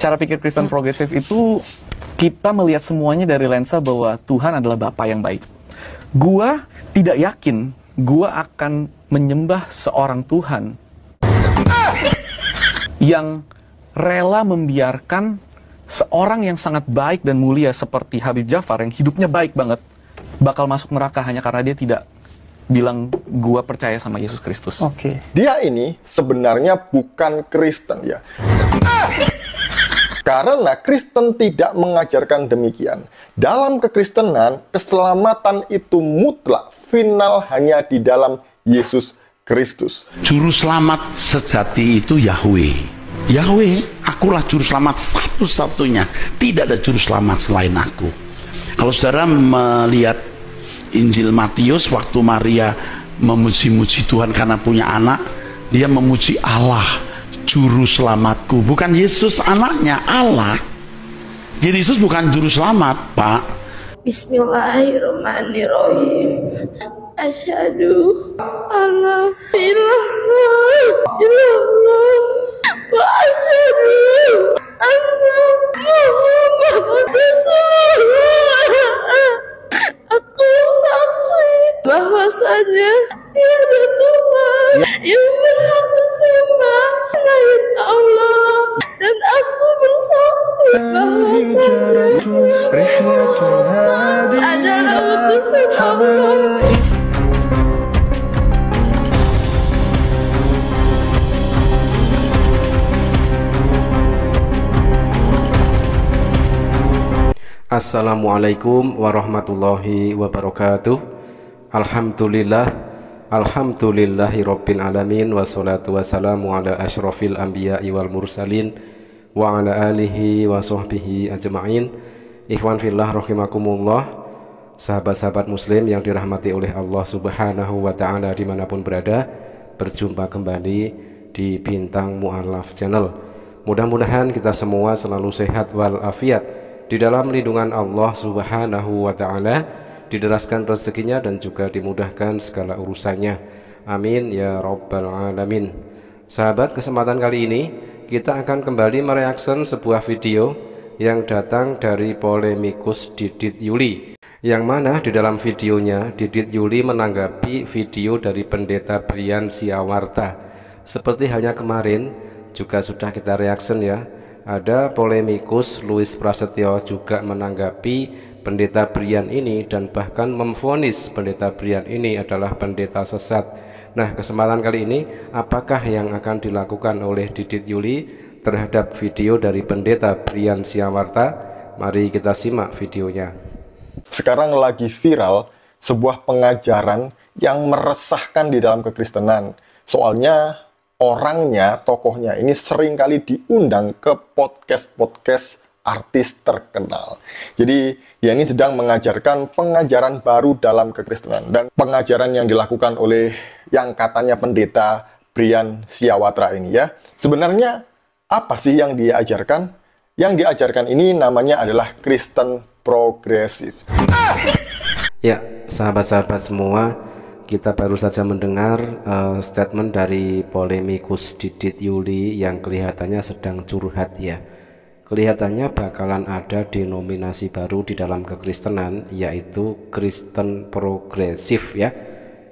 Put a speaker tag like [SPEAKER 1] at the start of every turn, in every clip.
[SPEAKER 1] Cara pikir Kristen progresif itu kita melihat semuanya dari lensa bahwa Tuhan adalah Bapa yang baik. Gua tidak yakin gua akan menyembah seorang Tuhan yang rela membiarkan seorang yang sangat baik dan mulia seperti Habib Jafar yang hidupnya baik banget bakal masuk neraka hanya karena dia tidak bilang gua percaya sama Yesus Kristus.
[SPEAKER 2] Oke. Dia ini sebenarnya bukan Kristen ya. Karena Kristen tidak mengajarkan demikian. Dalam kekristenan, keselamatan itu mutlak, final hanya di dalam Yesus Kristus.
[SPEAKER 3] Juru selamat sejati itu Yahweh. Yahweh, akulah juru selamat satu-satunya. Tidak ada juru selamat selain aku. Kalau saudara melihat Injil Matius, waktu Maria memuji-muji Tuhan karena punya anak, dia memuji Allah, juru selamatku. Bukan Yesus anaknya, Allah. Jadi Yesus bukan juru selamat, Pak.
[SPEAKER 4] Bismillahirrahmanirrahim. Asyhadu alla ilaha illallah wa asyhadu anna Muhammadar Rasulullah. Aku saksi bahwasanya tiada Tuhan yang berhak disembah selain Allah, dan aku bersaksi bahwasanya Muhammad adalah utusan Allah.
[SPEAKER 5] Assalamualaikum warahmatullahi wabarakatuh. Alhamdulillahi rabbil alamin, wassalatu wassalamu ala asyrafil anbiya'i wal mursalin wa ala alihi wa sahbihi ajma'in. Ikhwan fillah rahimakumullah, sahabat-sahabat muslim yang dirahmati oleh Allah subhanahu wa ta'ala dimanapun berada, berjumpa kembali di Bintang Mu'allaf Channel. Mudah-mudahan kita semua selalu sehat walafiat di dalam lindungan Allah subhanahu wa ta'ala, dideraskan rezekinya dan juga dimudahkan segala urusannya. Amin ya rabbal alamin. Sahabat, kesempatan kali ini kita akan kembali mereaksi sebuah video yang datang dari polemikus Didit Yuli, yang mana di dalam videonya Didit Yuli menanggapi video dari Pendeta Brian Siawarta. Seperti halnya kemarin juga sudah kita reaksi ya, ada polemikus Louis Prasetyo juga menanggapi Pendeta Brian ini dan bahkan memvonis Pendeta Brian ini adalah pendeta sesat. Nah, kesempatan kali ini apakah yang akan dilakukan oleh Didit Yuli terhadap video dari Pendeta Brian Siawarta? Mari kita simak videonya.
[SPEAKER 2] Sekarang lagi viral sebuah pengajaran yang meresahkan di dalam kekristenan. Soalnya orangnya, tokohnya ini seringkali diundang ke podcast-podcast artis terkenal. Jadi dia ini sedang mengajarkan pengajaran baru dalam kekristenan, dan pengajaran yang dilakukan oleh yang katanya Pendeta Brian Siawarta ini ya. Sebenarnya apa sih yang dia ajarkan? Yang diajarkan ini namanya adalah Kristen progresif.
[SPEAKER 5] Ya, sahabat-sahabat semua, kita baru saja mendengar statement dari polemikus Didit Yuli yang kelihatannya sedang curhat ya. Kelihatannya bakalan ada denominasi baru di dalam kekristenan, yaitu Kristen progresif ya.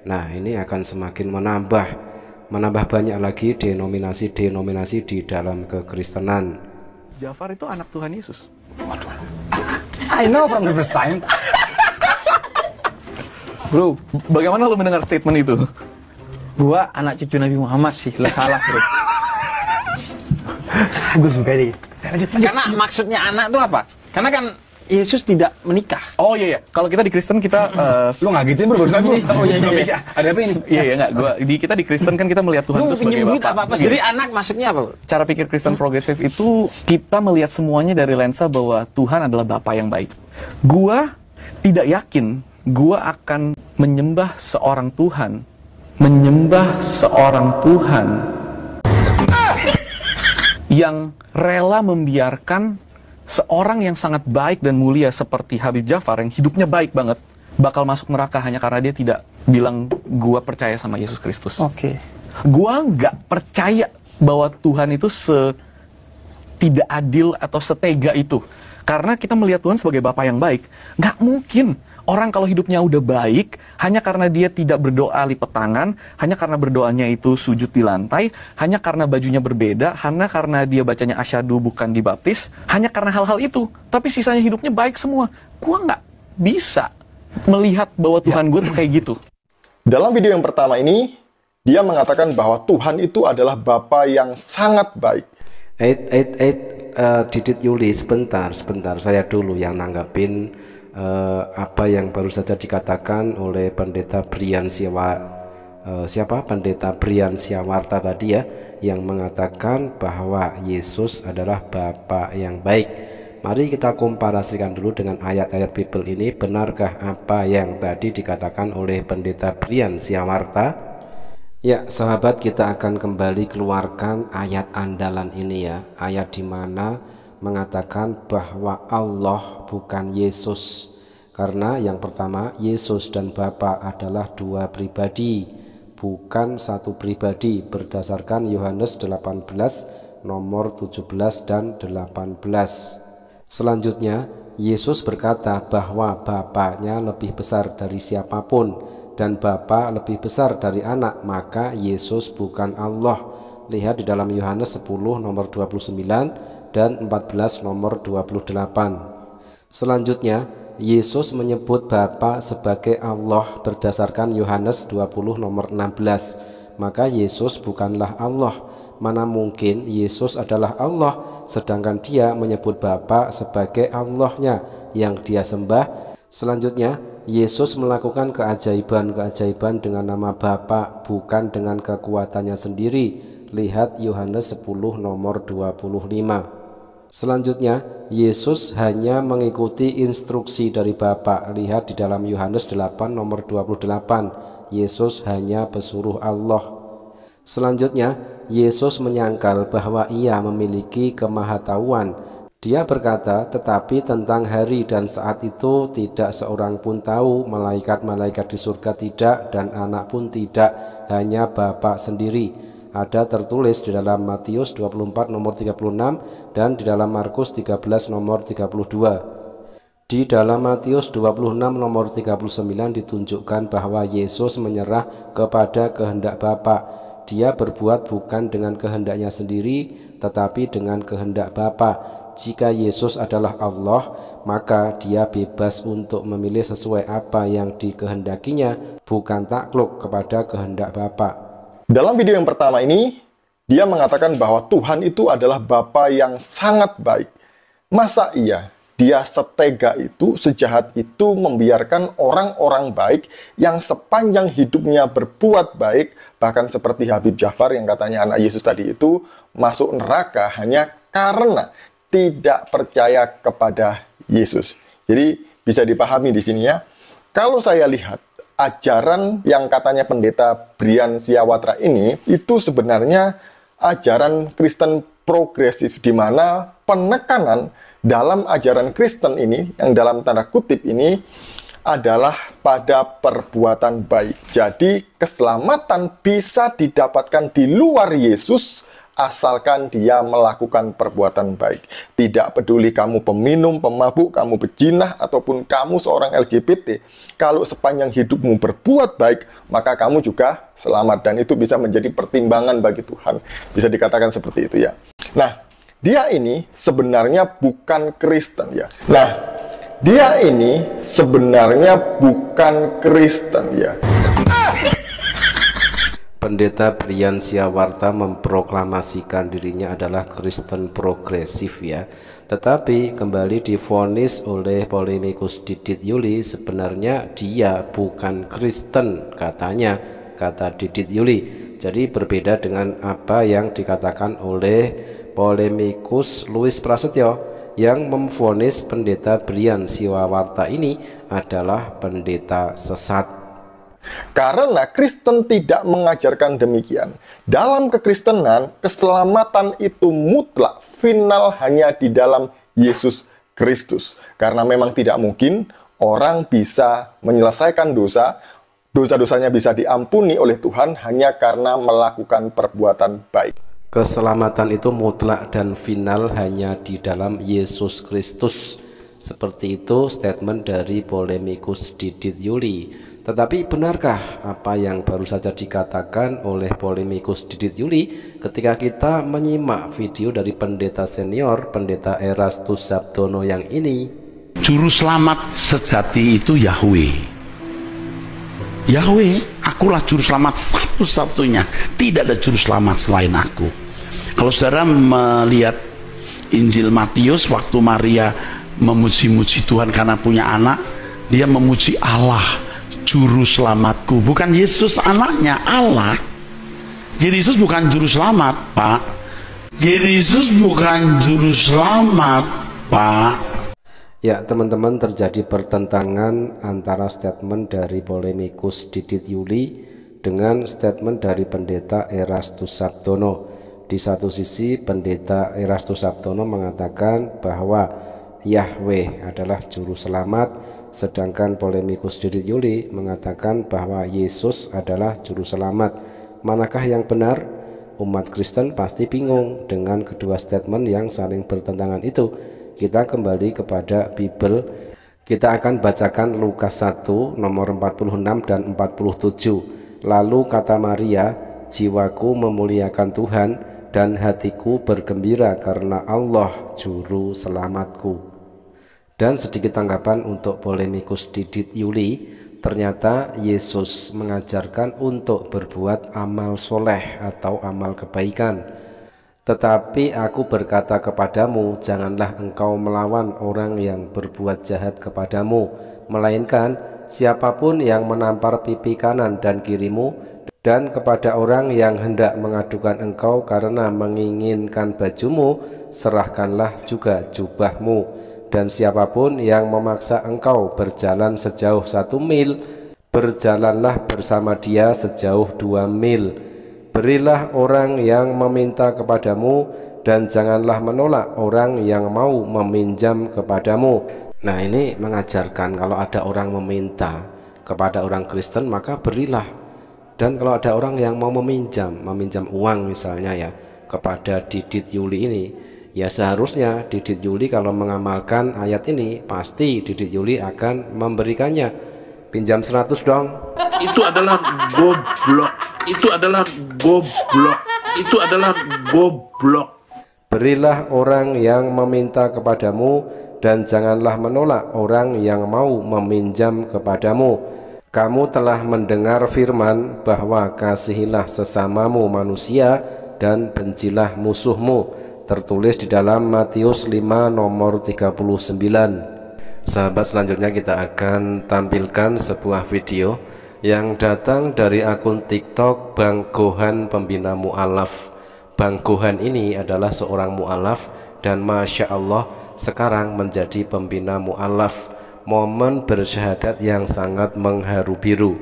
[SPEAKER 5] Nah, ini akan semakin menambah banyak lagi denominasi di dalam kekristenan.
[SPEAKER 1] Jafar itu anak Tuhan Yesus.
[SPEAKER 6] I know from the first time.
[SPEAKER 1] Bro, bagaimana lo mendengar statement itu?
[SPEAKER 6] Gua anak cucu Nabi Muhammad sih, lo salah bro. Gue suka deh. Lanjut. Karena maksudnya anak tuh apa? Karena kan Yesus tidak menikah.
[SPEAKER 1] Oh iya, kalau kita di Kristen kita
[SPEAKER 6] Lo nggak gituin bro, barusan bro. Oh iya. Ada apa ini?
[SPEAKER 1] iya enggak, kita di Kristen kan kita melihat Tuhan itu sebagai Bapa.
[SPEAKER 6] Apa sih? Jadi anak maksudnya apa bro?
[SPEAKER 1] Cara pikir Kristen progresif itu kita melihat semuanya dari lensa bahwa Tuhan adalah Bapa yang baik. Gua tidak yakin gua akan menyembah seorang Tuhan yang rela membiarkan seorang yang sangat baik dan mulia seperti Habib Jafar yang hidupnya baik banget bakal masuk neraka hanya karena dia tidak bilang gua percaya sama Yesus Kristus.
[SPEAKER 2] Oke.
[SPEAKER 1] Gua nggak percaya bahwa Tuhan itu tidak adil atau setega itu. Karena kita melihat Tuhan sebagai Bapa yang baik. Nggak mungkin orang kalau hidupnya udah baik, hanya karena dia tidak berdoa lipat tangan, hanya karena berdoanya itu sujud di lantai, hanya karena bajunya berbeda, hanya karena dia bacanya asyhadu bukan dibaptis, hanya karena hal-hal itu. Tapi sisanya hidupnya baik semua. Gua nggak bisa melihat bahwa Tuhan gue tuh kayak gitu.
[SPEAKER 2] Dalam video yang pertama ini, dia mengatakan bahwa Tuhan itu adalah Bapa yang sangat baik.
[SPEAKER 5] Didit Yuli, sebentar, saya dulu yang nanggapin apa yang baru saja dikatakan oleh Pendeta Brian Pendeta Brian Siawarta tadi ya, yang mengatakan bahwa Yesus adalah Bapa yang baik. Mari kita komparasikan dulu dengan ayat-ayat Bible ini. Benarkah apa yang tadi dikatakan oleh Pendeta Brian Siawarta? Ya, sahabat, kita akan kembali keluarkan ayat andalan ini ya. Ayat di mana mengatakan bahwa Allah bukan Yesus. Karena yang pertama, Yesus dan Bapa adalah dua pribadi, bukan satu pribadi, berdasarkan Yohanes 18 nomor 17 dan 18. Selanjutnya, Yesus berkata bahwa Bapaknya lebih besar dari siapapun dan Bapa lebih besar dari anak, maka Yesus bukan Allah. Lihat di dalam Yohanes 10 nomor 29 dan 14 nomor 28. Selanjutnya, Yesus menyebut Bapa sebagai Allah berdasarkan Yohanes 20 nomor 16. Maka Yesus bukanlah Allah. Mana mungkin Yesus adalah Allah sedangkan dia menyebut Bapa sebagai Allahnya yang dia sembah. Selanjutnya, Yesus melakukan keajaiban-keajaiban dengan nama Bapa, bukan dengan kekuatannya sendiri. Lihat Yohanes 10 nomor 25. Selanjutnya, Yesus hanya mengikuti instruksi dari Bapa. Lihat di dalam Yohanes 8 nomor 28. Yesus hanya pesuruh Allah. Selanjutnya, Yesus menyangkal bahwa ia memiliki kemahatauan. Dia berkata, tetapi tentang hari dan saat itu tidak seorang pun tahu, malaikat-malaikat di surga tidak, dan anak pun tidak, hanya Bapa sendiri. Ada tertulis di dalam Matius 24 nomor 36 dan di dalam Markus 13 nomor 32. Di dalam Matius 26 nomor 39 ditunjukkan bahwa Yesus menyerah kepada kehendak Bapa. Dia berbuat bukan dengan kehendaknya sendiri, tetapi dengan kehendak Bapa. Jika Yesus adalah Allah, maka dia bebas untuk memilih sesuai apa yang dikehendakinya, bukan takluk kepada kehendak Bapa.
[SPEAKER 2] Dalam video yang pertama ini, dia mengatakan bahwa Tuhan itu adalah Bapa yang sangat baik. Masa iya dia setega itu, sejahat itu membiarkan orang-orang baik yang sepanjang hidupnya berbuat baik, bahkan seperti Habib Jafar yang katanya anak Yesus tadi itu, masuk neraka hanya karena tidak percaya kepada Yesus. Jadi bisa dipahami di sini ya. Kalau saya lihat ajaran yang katanya Pendeta Brian Siawarta ini itu sebenarnya ajaran Kristen progresif, di mana penekanan dalam ajaran Kristen ini yang dalam tanda kutip ini adalah pada perbuatan baik. Jadi keselamatan bisa didapatkan di luar Yesus asalkan dia melakukan perbuatan baik. Tidak peduli kamu peminum, pemabuk, kamu pejinah, ataupun kamu seorang LGBT. Kalau sepanjang hidupmu berbuat baik, maka kamu juga selamat. Dan itu bisa menjadi pertimbangan bagi Tuhan. Bisa dikatakan seperti itu ya. Nah, dia ini sebenarnya bukan Kristen ya. Nah, dia ini sebenarnya bukan Kristen ya.
[SPEAKER 5] Pendeta Brian Siawarta memproklamasikan dirinya adalah Kristen progresif ya. Tetapi kembali divonis oleh polemikus Didit Yuli, sebenarnya dia bukan Kristen katanya, kata Didit Yuli. Jadi berbeda dengan apa yang dikatakan oleh polemikus Louis Prasetyo yang memvonis Pendeta Brian Siawarta ini adalah pendeta sesat.
[SPEAKER 2] Karena Kristen tidak mengajarkan demikian. Dalam kekristenan, keselamatan itu mutlak, final hanya di dalam Yesus Kristus. Karena memang tidak mungkin orang bisa menyelesaikan dosa-dosanya bisa diampuni oleh Tuhan hanya karena melakukan perbuatan baik.
[SPEAKER 5] Keselamatan itu mutlak dan final hanya di dalam Yesus Kristus. Seperti itu statement dari polemikus Didit Yuli. Tetapi benarkah apa yang baru saja dikatakan oleh polemikus Didit Yuli ketika kita menyimak video dari pendeta senior, pendeta Erastus Sabdono yang ini?
[SPEAKER 3] Juru selamat sejati itu Yahweh. Yahweh, akulah juru selamat satu-satunya. Tidak ada juru selamat selain aku. Kalau saudara melihat Injil Matius, waktu Maria memuji-muji Tuhan karena punya anak, dia memuji Allah, juru selamatku. Bukan Yesus anaknya, Allah. Yesus bukan juru selamat, Pak. Yesus bukan juru selamat, Pak.
[SPEAKER 5] Ya teman-teman, terjadi pertentangan antara statement dari polemikus Didit Yuli dengan statement dari pendeta Erastus Sabdono. Di satu sisi pendeta Erastus Sabdono mengatakan bahwa Yahweh adalah juru selamat, sedangkan polemikus Didit Yuli mengatakan bahwa Yesus adalah juru selamat. Manakah yang benar? Umat Kristen pasti bingung dengan kedua statement yang saling bertentangan itu. Kita kembali kepada Bible. Kita akan bacakan Lukas 1 nomor 46 dan 47. Lalu kata Maria, jiwaku memuliakan Tuhan dan hatiku bergembira karena Allah juru selamatku. Dan sedikit tanggapan untuk polemikus Didit Yuli, ternyata Yesus mengajarkan untuk berbuat amal soleh atau amal kebaikan. Tetapi aku berkata kepadamu, janganlah engkau melawan orang yang berbuat jahat kepadamu, melainkan siapapun yang menampar pipi kanan dan kirimu, dan kepada orang yang hendak mengadukan engkau karena menginginkan bajumu, serahkanlah juga jubahmu. Dan siapapun yang memaksa engkau berjalan sejauh 1 mil, berjalanlah bersama dia sejauh 2 mil. Berilah orang yang meminta kepadamu, dan janganlah menolak orang yang mau meminjam kepadamu. Nah, ini mengajarkan kalau ada orang meminta kepada orang Kristen, maka berilah. Dan kalau ada orang yang mau meminjam uang misalnya ya kepada Didit Yuli ini, ya seharusnya Didit Yuli kalau mengamalkan ayat ini, pasti Didit Yuli akan memberikannya. Pinjam 100 dong.
[SPEAKER 3] Itu adalah goblok. Itu adalah goblok. Itu adalah goblok.
[SPEAKER 5] Berilah orang yang meminta kepadamu, dan janganlah menolak orang yang mau meminjam kepadamu. Kamu telah mendengar firman bahwa kasihilah sesamamu manusia dan bencilah musuhmu, tertulis di dalam Matius 5 nomor 39. Sahabat, selanjutnya kita akan tampilkan sebuah video yang datang dari akun TikTok Bang Gohan Pembina Mu'alaf. Bang Gohan ini adalah seorang mu'alaf dan Masya Allah sekarang menjadi pembina mu'alaf. Momen bersyahadat yang sangat mengharu biru.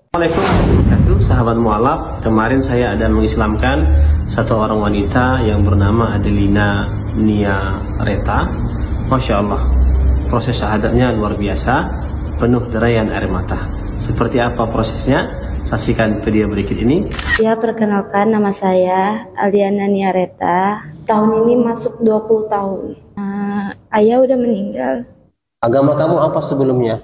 [SPEAKER 7] Assalamualaikum warahmatullahi wabarakatuh, sahabat mu'alaf. Kemarin saya ada mengislamkan satu orang wanita yang bernama Adelina Nia Reta. Masya Allah, proses syahadatnya luar biasa, penuh derayan air mata. Seperti apa prosesnya? Saksikan video berikut ini.
[SPEAKER 4] Ya, perkenalkan, nama saya Aliana Niareta. Tahun ini masuk 20 tahun. Ayah udah meninggal.
[SPEAKER 7] Agama kamu apa sebelumnya?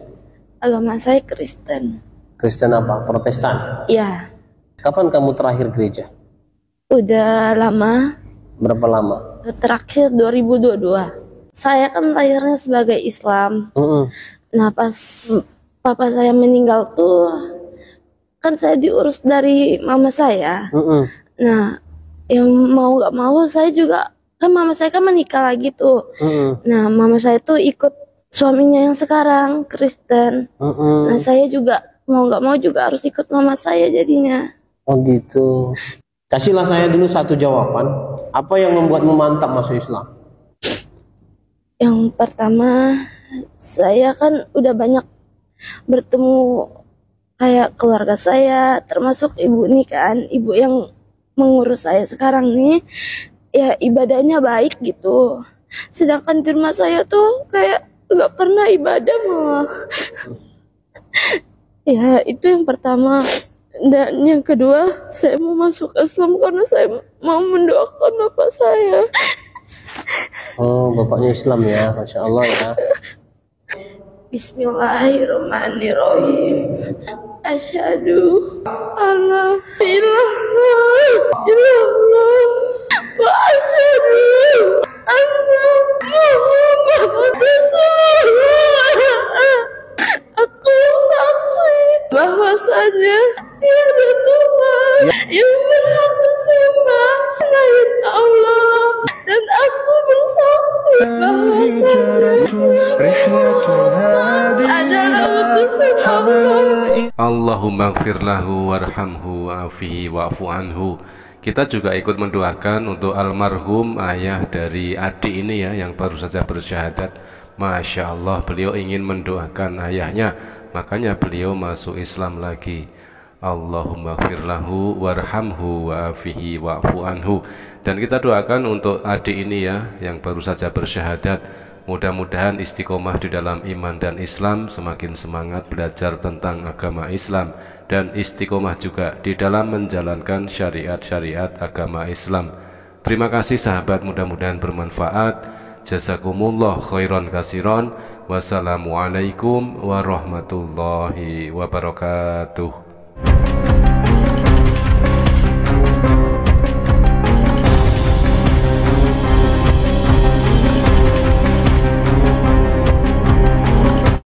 [SPEAKER 4] Agama saya Kristen.
[SPEAKER 7] Kristen apa? Protestan?
[SPEAKER 4] Ya,
[SPEAKER 7] Kapan kamu terakhir gereja?
[SPEAKER 4] udah lama.
[SPEAKER 7] Berapa lama?
[SPEAKER 4] Terakhir 2022. Saya kan lahirnya sebagai Islam. Nah, pas papa saya meninggal tuh, kan saya diurus dari mama saya. Nah, yang mau gak mau saya juga, kan mama saya kan menikah lagi tuh. Nah, mama saya tuh ikut suaminya yang sekarang Kristen. Nah, saya juga mau gak mau juga harus ikut mama saya jadinya.
[SPEAKER 7] Oh gitu. Kasihlah saya dulu satu jawaban. Apa yang membuatmu mantap masuk Islam?
[SPEAKER 4] Yang pertama, saya kan udah banyak bertemu kayak keluarga saya, termasuk ibu nih kan, ibu yang mengurus saya sekarang nih, ya ibadahnya baik gitu. Sedangkan di rumah saya tuh kayak gak pernah ibadah malah. Ya itu yang pertama. Dan yang kedua, saya mau masuk Islam karena saya mau mendoakan bapak saya.
[SPEAKER 7] Oh, bapaknya Islam ya, Masya Allah ya.
[SPEAKER 4] Bismillahirrahmanirrahim. Asyhadu alla ilaha illallah wa asyhadu anna Muhammadar Rasulullah. Aku saksi bahwasanya tiada Tuhan yang berhak disembah selain Allah, dan aku bersaksi bahwasanya adalah utusan Allah.
[SPEAKER 5] Allahumma gfir lahu warhamhu wa'afihi wa'fu anhu. Kita juga ikut mendoakan untuk almarhum ayah dari adik ini ya, yang baru saja bersyahadat. Masya Allah, beliau ingin mendoakan ayahnya, makanya beliau masuk Islam lagi. Allahumma gfir lahu warhamhu wa'afihi wa'fu anhu. Dan kita doakan untuk adik ini ya, yang baru saja bersyahadat. Mudah-mudahan istiqomah di dalam iman dan Islam, semakin semangat belajar tentang agama Islam, dan istiqomah juga di dalam menjalankan syariat-syariat agama Islam. Terima kasih sahabat, mudah-mudahan bermanfaat. Jazakumullah khairan kasiron. Wassalamualaikum warahmatullahi wabarakatuh.